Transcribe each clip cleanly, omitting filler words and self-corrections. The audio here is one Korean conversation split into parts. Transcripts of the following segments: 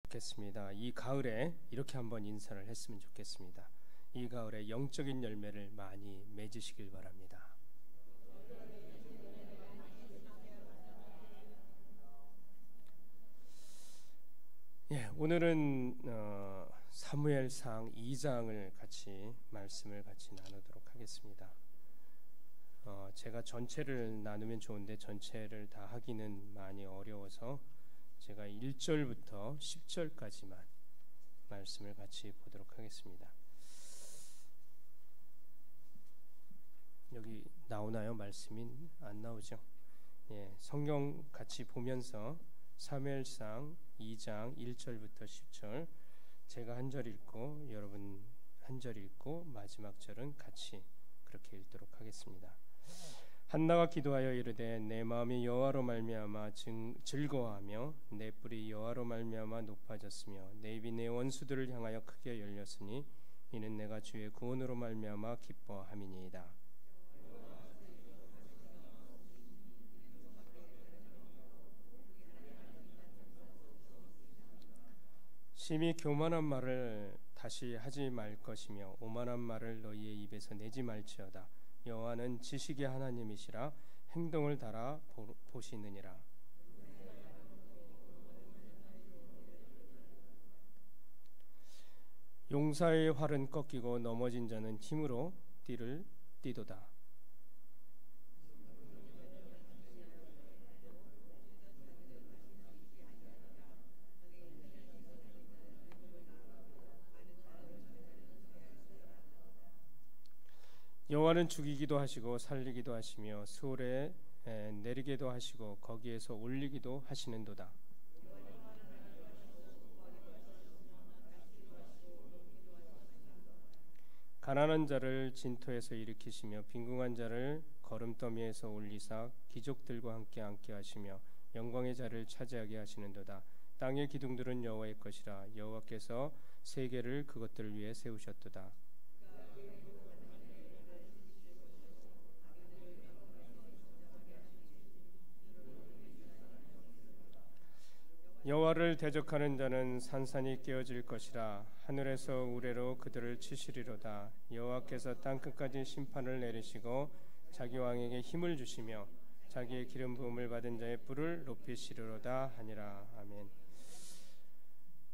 좋겠습니다. 이 가을에 이렇게 한번 인사를 했으면 좋겠습니다. 이 가을에 영적인 열매를 많이 맺으시길 바랍니다. 오늘은 사무엘상 2장을 같이 말씀을 같이 나누도록 하겠습니다. 제가 전체를 나누면 좋은데 전체를 다 하기는 많이 어려워서 제가 1절부터 10절까지만 말씀을 같이 보도록 하겠습니다. 여기 나오나요? 말씀이 안 나오죠? 성경 같이 보면서 사무엘상 2장 1절부터 10절 제가 한 절 읽고 여러분 한 절 읽고 마지막 절은 같이 그렇게 읽도록 하겠습니다. 한나가 기도하여 이르되 내 마음이 여호와로 말미암아 즐거워하며 내 뿔이 여호와로 말미암아 높아졌으며 내 입이 내 원수들을 향하여 크게 열렸으니 이는 내가 주의 구원으로 말미암아 기뻐함이니이다. 심히 교만한 말을 다시 하지 말 것이며 오만한 말을 너희의 입에서 내지 말지어다. 여호와는 지식의 하나님이시라 행동을 달아 보시느니라. 용사의 활은 꺾이고 넘어진 자는 힘으로 띠를 띠도다. 여호와는 죽이기도 하시고 살리기도 하시며 수월에 내리게도 하시고 거기에서 올리기도 하시는도다. 가난한 자를 진토에서 일으키시며 빈궁한 자를 거름더미에서 올리사 귀족들과 함께 앉게 하시며 영광의 자를 차지하게 하시는도다. 땅의 기둥들은 여호와의 것이라 여호와께서 세계를 그것들을 위해 세우셨도다. 여호와를 대적하는 자는 산산이 깨어질 것이라 하늘에서 우레로 그들을 치시리로다. 여호와께서 땅끝까지 심판을 내리시고 자기 왕에게 힘을 주시며 자기의 기름 부음을 받은 자의 뿔을 높이시리로다 하니라. 아멘.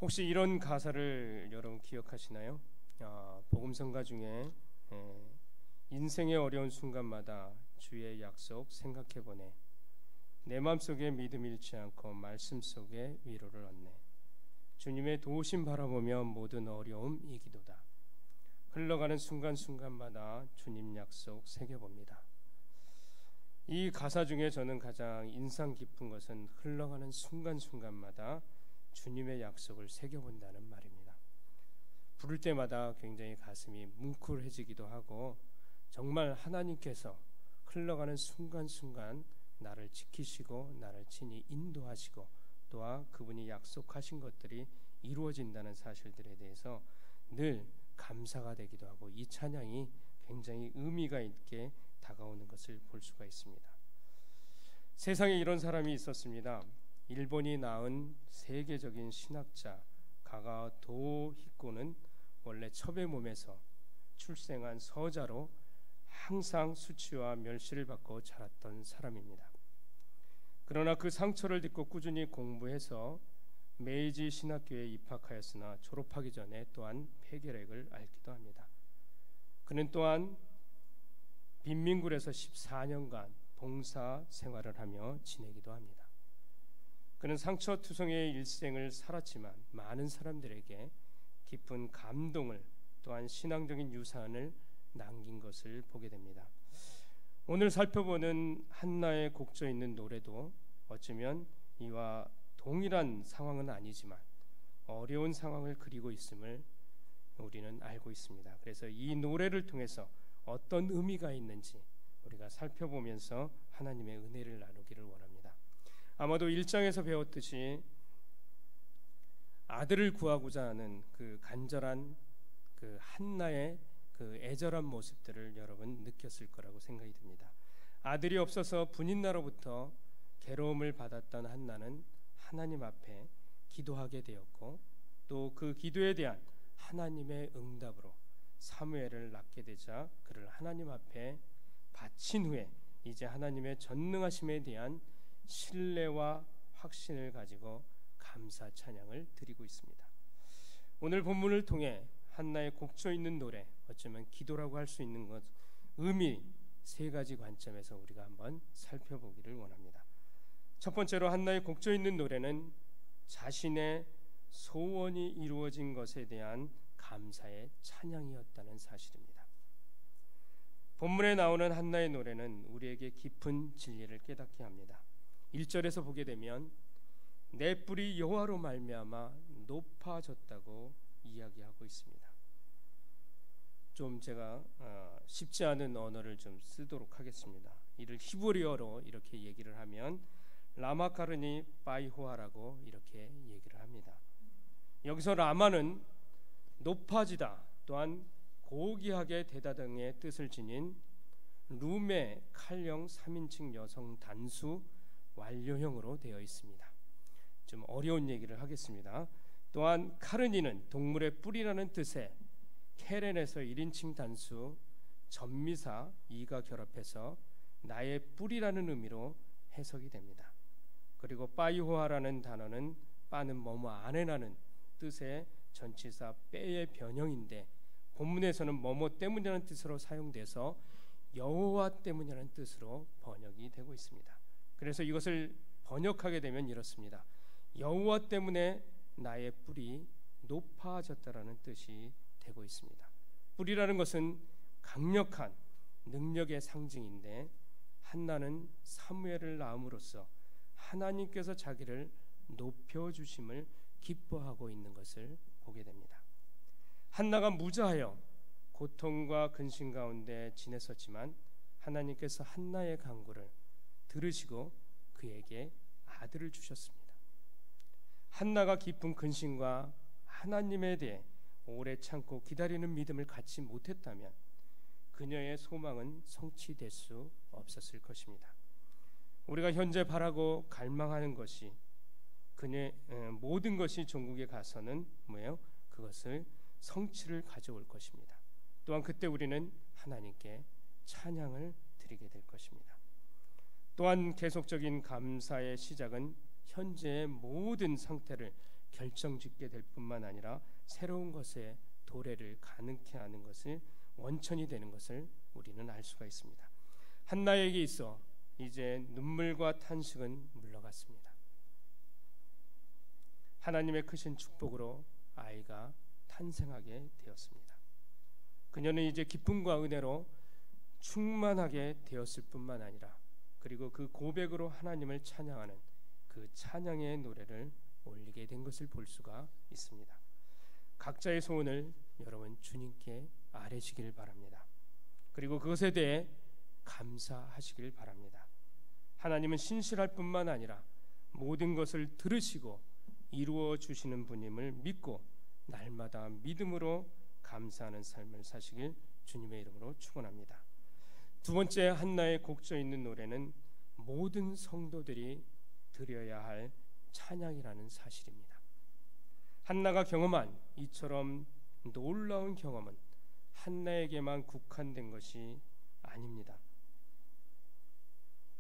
혹시 이런 가사를 여러분 기억하시나요? 복음성가 중에 인생의 어려운 순간마다 주의 약속 생각해보네. 내 마음속에 믿음 잃지 않고 말씀 속에 위로를 얻네. 주님의 도우심 바라보며 모든 어려움 이기도다. 흘러가는 순간순간마다 주님 약속 새겨봅니다. 이 가사 중에 저는 가장 인상 깊은 것은 흘러가는 순간순간마다 주님의 약속을 새겨본다는 말입니다. 부를 때마다 굉장히 가슴이 뭉클해지기도 하고 정말 하나님께서 흘러가는 순간순간 나를 지키시고 나를 친히 인도하시고 또한 그분이 약속하신 것들이 이루어진다는 사실들에 대해서 늘 감사가 되기도 하고 이 찬양이 굉장히 의미가 있게 다가오는 것을 볼 수가 있습니다. 세상에 이런 사람이 있었습니다. 일본이 낳은 세계적인 신학자 가가오 도히코는 원래 첩의 몸에서 출생한 서자로 항상 수치와 멸시를 받고 자랐던 사람입니다. 그러나 그 상처를 딛고 꾸준히 공부해서 메이지 신학교에 입학하였으나 졸업하기 전에 또한 폐결핵을 앓기도 합니다. 그는 또한 빈민굴에서 14년간 봉사 생활을 하며 지내기도 합니다. 그는 상처투성이의 일생을 살았지만 많은 사람들에게 깊은 감동을 또한 신앙적인 유산을 남긴 것을 보게 됩니다. 오늘 살펴보는 한나의 곡조 있는 노래도 어쩌면 이와 동일한 상황은 아니지만 어려운 상황을 그리고 있음을 우리는 알고 있습니다. 그래서 이 노래를 통해서 어떤 의미가 있는지 우리가 살펴보면서 하나님의 은혜를 나누기를 원합니다. 아마도 1장에서 배웠듯이 아들을 구하고자 하는 그 간절한 그 한나의 그 애절한 모습들을 여러분 느꼈을 거라고 생각이 듭니다. 아들이 없어서 분인나로부터 괴로움을 받았던 한나는 하나님 앞에 기도하게 되었고 또 그 기도에 대한 하나님의 응답으로 사무엘을 낳게 되자 그를 하나님 앞에 바친 후에 이제 하나님의 전능하심에 대한 신뢰와 확신을 가지고 감사 찬양을 드리고 있습니다. 오늘 본문을 통해 한나의 곡조 있는 노래, 어쩌면 기도라고 할 수 있는 것, 의미 세 가지 관점에서 우리가 한번 살펴보기를 원합니다. 첫 번째로 한나의 곡조 있는 노래는 자신의 소원이 이루어진 것에 대한 감사의 찬양이었다는 사실입니다. 본문에 나오는 한나의 노래는 우리에게 깊은 진리를 깨닫게 합니다. 1절에서 보게 되면 내 뿔이 여호와로 말미암아 높아졌다고 이야기하고 있습니다. 좀 제가 쉽지 않은 언어를 좀 쓰도록 하겠습니다. 이를 히브리어로 이렇게 얘기를 하면 라마카르니 바이호아라고 이렇게 얘기를 합니다. 여기서 라마는 높아지다, 또한 고귀하게 되다 등의 뜻을 지닌 룸의 칼형 3인칭 여성 단수 완료형으로 되어 있습니다. 좀 어려운 얘기를 하겠습니다. 또한 카르니는 동물의 뿔이라는 뜻의 케렌에서 1인칭 단수 전미사 이가 결합해서 나의 뿔이라는 의미로 해석이 됩니다. 그리고 빠이호아라는 단어는 빠는 뭐뭐 안에라는 뜻의 전치사 빼의 변형인데 본문에서는 뭐뭐 때문이라는 뜻으로 사용돼서 여호와 때문이라는 뜻으로 번역이 되고 있습니다. 그래서 이것을 번역하게 되면 이렇습니다. 여호와 때문에 나의 뿔이 높아졌다라는 뜻이 되고 있습니다. 뿔이라는 것은 강력한 능력의 상징인데 한나는 사무엘을 낳음으로써 하나님께서 자기를 높여주심을 기뻐하고 있는 것을 보게 됩니다. 한나가 무자하여 고통과 근심 가운데 지냈었지만 하나님께서 한나의 간구를 들으시고 그에게 아들을 주셨습니다. 한나가 깊은 근심과 하나님에 대해 오래 참고 기다리는 믿음을 갖지 못했다면 그녀의 소망은 성취될 수 없었을 것입니다. 우리가 현재 바라고 갈망하는 것이 그녀의 모든 것이 종국에 가서는 뭐예요? 그것을 성취를 가져올 것입니다. 또한 그때 우리는 하나님께 찬양을 드리게 될 것입니다. 또한 계속적인 감사의 시작은 현재의 모든 상태를 결정짓게 될 뿐만 아니라 새로운 것에 도래를 가능케 하는 것을 원천이 되는 것을 우리는 알 수가 있습니다. 한나에게 있어 이제 눈물과 탄식은 물러갔습니다. 하나님의 크신 축복으로 아이가 탄생하게 되었습니다. 그녀는 이제 기쁨과 은혜로 충만하게 되었을 뿐만 아니라 그리고 그 고백으로 하나님을 찬양하는 그 찬양의 노래를 올리게 된 것을 볼 수가 있습니다. 각자의 소원을 여러분 주님께 아뢰시길 바랍니다. 그리고 그것에 대해 감사하시길 바랍니다. 하나님은 신실할 뿐만 아니라 모든 것을 들으시고 이루어 주시는 분임을 믿고 날마다 믿음으로 감사하는 삶을 사시길 주님의 이름으로 축원합니다. 두 번째 한나의 곡조 있는 노래는 모든 성도들이 드려야 할 찬양이라는 사실입니다. 한나가 경험한 이처럼 놀라운 경험은 한나에게만 국한된 것이 아닙니다.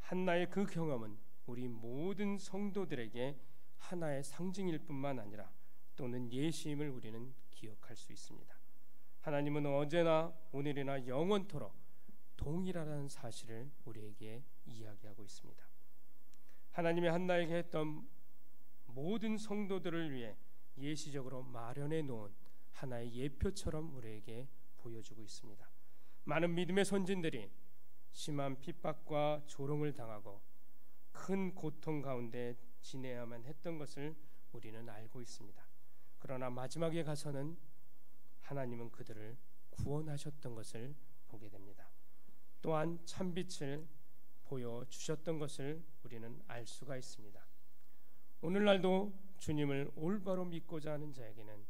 한나의 그 경험은 우리 모든 성도들에게 하나의 상징일 뿐만 아니라 또는 예시임을 우리는 기억할 수 있습니다. 하나님은 언제나 오늘이나 영원토록 동일하다는 사실을 우리에게 이야기하고 있습니다. 하나님이 한나에게 했던 모든 성도들을 위해 예시적으로 마련해 놓은 하나의 예표처럼 우리에게 보여주고 있습니다. 많은 믿음의 선진들이 심한 핍박과 조롱을 당하고 큰 고통 가운데 지내야만 했던 것을 우리는 알고 있습니다. 그러나 마지막에 가서는 하나님은 그들을 구원하셨던 것을 보게 됩니다. 또한 참빛을 보여주셨던 것을 우리는 알 수가 있습니다. 오늘날도 주님을 올바로 믿고자 하는 자에게는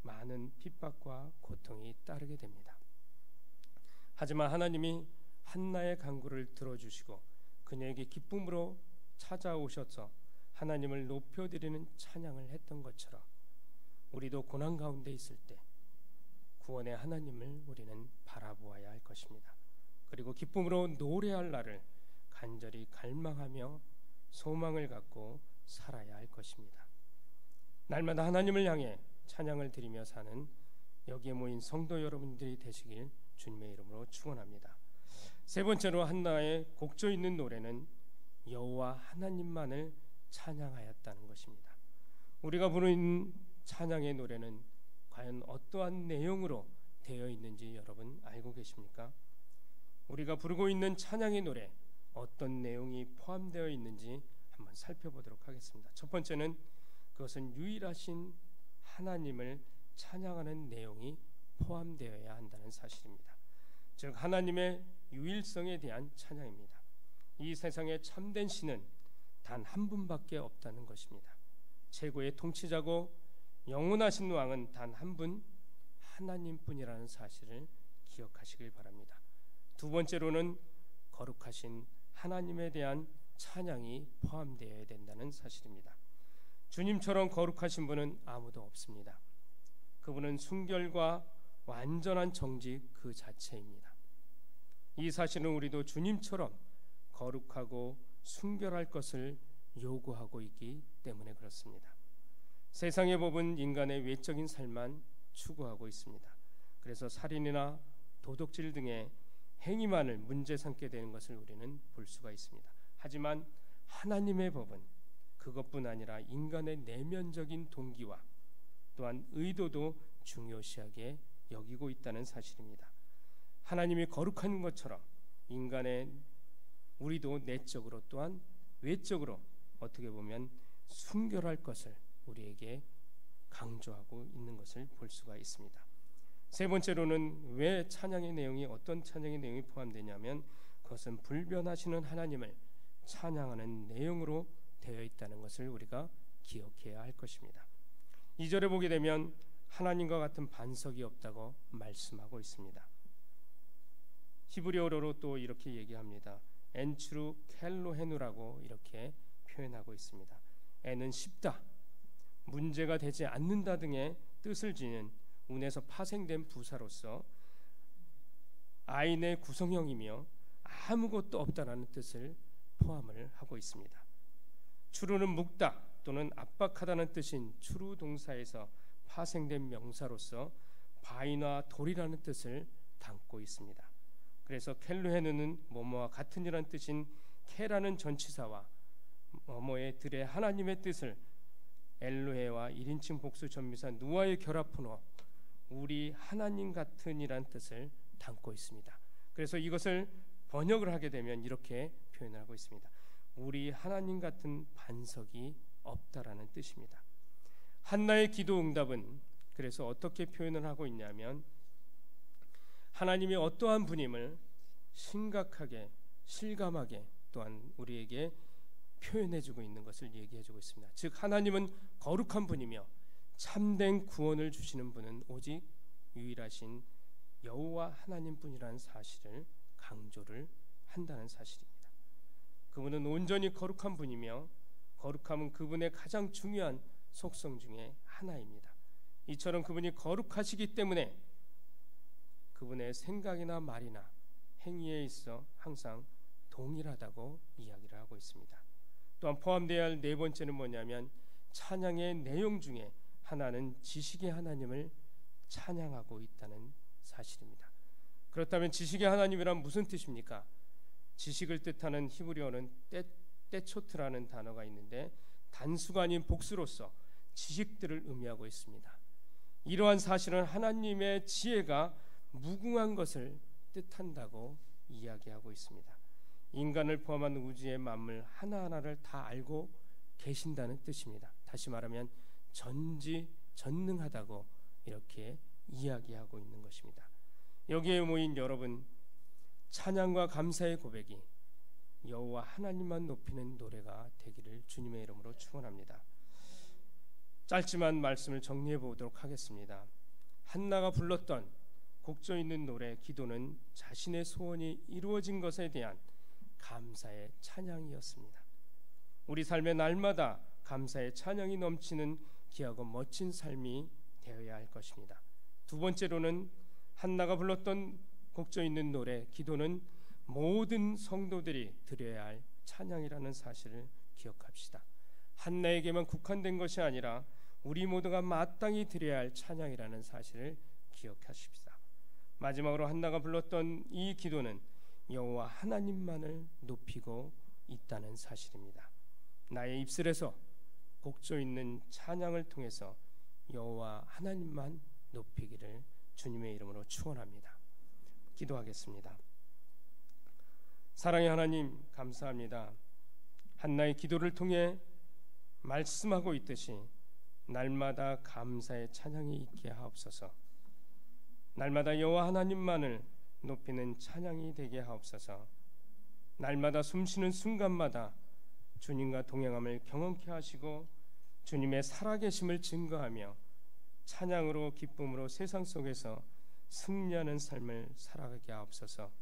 많은 핍박과 고통이 따르게 됩니다. 하지만 하나님이 한나의 간구를 들어주시고 그녀에게 기쁨으로 찾아오셔서 하나님을 높여드리는 찬양을 했던 것처럼 우리도 고난 가운데 있을 때 구원의 하나님을 우리는 바라보아야 할 것입니다. 그리고 기쁨으로 노래할 날을 간절히 갈망하며 소망을 갖고 살아야 할 것입니다. 날마다 하나님을 향해 찬양을 드리며 사는 여기에 모인 성도 여러분들이 되시길 주님의 이름으로 축원합니다. 세 번째로 한나의 곡조 있는 노래는 여호와 하나님만을 찬양하였다는 것입니다. 우리가 부르는 찬양의 노래는 과연 어떠한 내용으로 되어 있는지 여러분 알고 계십니까? 우리가 부르고 있는 찬양의 노래 어떤 내용이 포함되어 있는지 한번 살펴보도록 하겠습니다. 첫 번째는 그것은 유일하신 하나님을 찬양하는 내용이 포함되어야 한다는 사실입니다. 즉 하나님의 유일성에 대한 찬양입니다. 이 세상에 참된 신은 단 한 분밖에 없다는 것입니다. 최고의 통치자고 영원하신 왕은 단 한 분 하나님뿐이라는 사실을 기억하시길 바랍니다. 두 번째로는 거룩하신 하나님에 대한 찬양이 포함되어야 된다는 사실입니다. 주님처럼 거룩하신 분은 아무도 없습니다. 그분은 순결과 완전한 정직 그 자체입니다. 이 사실은 우리도 주님처럼 거룩하고 순결할 것을 요구하고 있기 때문에 그렇습니다. 세상의 법은 인간의 외적인 삶만 추구하고 있습니다. 그래서 살인이나 도둑질 등의 행위만을 문제 삼게 되는 것을 우리는 볼 수가 있습니다. 하지만 하나님의 법은 그것뿐 아니라 인간의 내면적인 동기와 또한 의도도 중요시하게 여기고 있다는 사실입니다. 하나님이 거룩한 것처럼 인간의 우리도 내적으로 또한 외적으로 어떻게 보면 순결할 것을 우리에게 강조하고 있는 것을 볼 수가 있습니다. 세 번째로는 왜 찬양의 내용이 어떤 찬양의 내용이 포함되냐면 그것은 불변하시는 하나님을 찬양하는 내용으로 되어 있다는 것을 우리가 기억해야 할 것입니다. 2절에 보게 되면 하나님과 같은 반석이 없다고 말씀하고 있습니다. 히브리어로 또 이렇게 얘기합니다. 엔추루 켈로헤누라고 이렇게 표현하고 있습니다. 에는 쉽다, 문제가 되지 않는다 등의 뜻을 지닌 운에서 파생된 부사로서 아인의 구성형이며 아무것도 없다라는 뜻을 포함을 하고 있습니다. 추루는 묵다 또는 압박하다는 뜻인 추루 동사에서 파생된 명사로서 바위나 돌이라는 뜻을 담고 있습니다. 그래서 켈루헤누는 뭐뭐와 같은 이라는 뜻인 케라는 전치사와 뭐뭐의 들의 하나님의 뜻을 엘로헤와 1인칭 복수 전미사 누아의 결합으로 우리 하나님 같은 이란 뜻을 담고 있습니다. 그래서 이것을 번역을 하게 되면 이렇게 표현하고 있습니다. 우리 하나님 같은 반석이 없다라는 뜻입니다. 한나의 기도 응답은 그래서 어떻게 표현을 하고 있냐면 하나님이 어떠한 분임을 심각하게 실감하게 또한 우리에게 표현해주고 있는 것을 얘기해주고 있습니다. 즉 하나님은 거룩한 분이며 참된 구원을 주시는 분은 오직 유일하신 여호와 하나님뿐이라는 사실을 강조를 한다는 사실입니다. 그분은 온전히 거룩한 분이며 거룩함은 그분의 가장 중요한 속성 중에 하나입니다. 이처럼 그분이 거룩하시기 때문에 그분의 생각이나 말이나 행위에 있어 항상 동일하다고 이야기를 하고 있습니다. 또한 포함되어야 할 네 번째는 뭐냐면 찬양의 내용 중에 하나는 지식의 하나님을 찬양하고 있다는 사실입니다. 그렇다면 지식의 하나님이란 무슨 뜻입니까? 지식을 뜻하는 히브리어는 떼초트라는 단어가 있는데 단수가 아닌 복수로서 지식들을 의미하고 있습니다. 이러한 사실은 하나님의 지혜가 무궁한 것을 뜻한다고 이야기하고 있습니다. 인간을 포함한 우주의 만물 하나하나를 다 알고 계신다는 뜻입니다. 다시 말하면 전지전능하다고 이렇게 이야기하고 있는 것입니다. 여기에 모인 여러분, 찬양과 감사의 고백이 여호와 하나님만 높이는 노래가 되기를 주님의 이름으로 축원합니다. 짧지만 말씀을 정리해 보도록 하겠습니다. 한나가 불렀던 곡조 있는 노래 기도는 자신의 소원이 이루어진 것에 대한 감사의 찬양이었습니다. 우리 삶의 날마다 감사의 찬양이 넘치는 귀하고 멋진 삶이 되어야 할 것입니다. 두 번째로는 한나가 불렀던 곡조 있는 노래, 기도는 모든 성도들이 드려야 할 찬양이라는 사실을 기억합시다. 한나에게만 국한된 것이 아니라 우리 모두가 마땅히 드려야 할 찬양이라는 사실을 기억하십시다. 마지막으로 한나가 불렀던 이 기도는 여호와 하나님만을 높이고 있다는 사실입니다. 나의 입술에서 곡조 있는 찬양을 통해서 여호와 하나님만 높이기를 주님의 이름으로 축원합니다. 기도하겠습니다. 사랑의 하나님, 감사합니다. 한나의 기도를 통해 말씀하고 있듯이 날마다 감사의 찬양이 있게 하옵소서. 날마다 여호와 하나님만을 높이는 찬양이 되게 하옵소서. 날마다 숨쉬는 순간마다 주님과 동행함을 경험케 하시고 주님의 살아계심을 증거하며 찬양으로 기쁨으로 세상 속에서 승리하는 삶을 살아가게 하옵소서.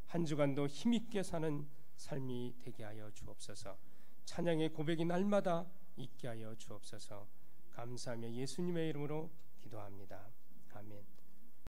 한 주간도 힘있게 사는 삶이 되게 하여 주옵소서. 찬양의 고백이 날마다 있게 하여 주옵소서. 감사하며 예수님의 이름으로 기도합니다. 아멘.